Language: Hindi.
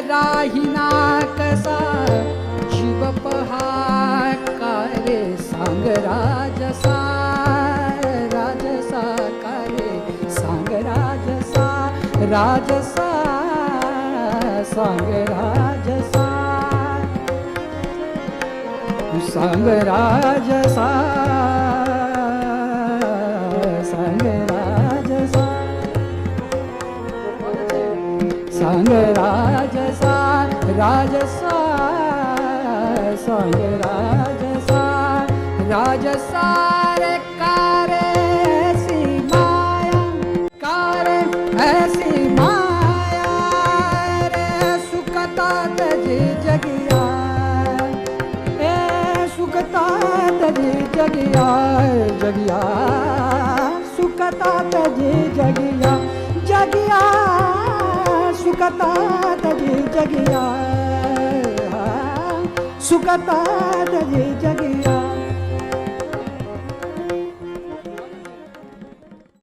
राहिना कसा जीव पहा कारे सांग राजसा राजसा कारे सांग राजसा राजसा सांग राजसा सांग राजसा सांग राजसा सांग राजसा राजसा सांग राजसा राजसा रे कारे ऐसी माया कारे ऐसी माया रे सुखता तजी जगिया ए सुखता तजी जगिया जगिया सुखता तजी जगिया जगिया सुखता तजी जगिया सुखता तजी जगिया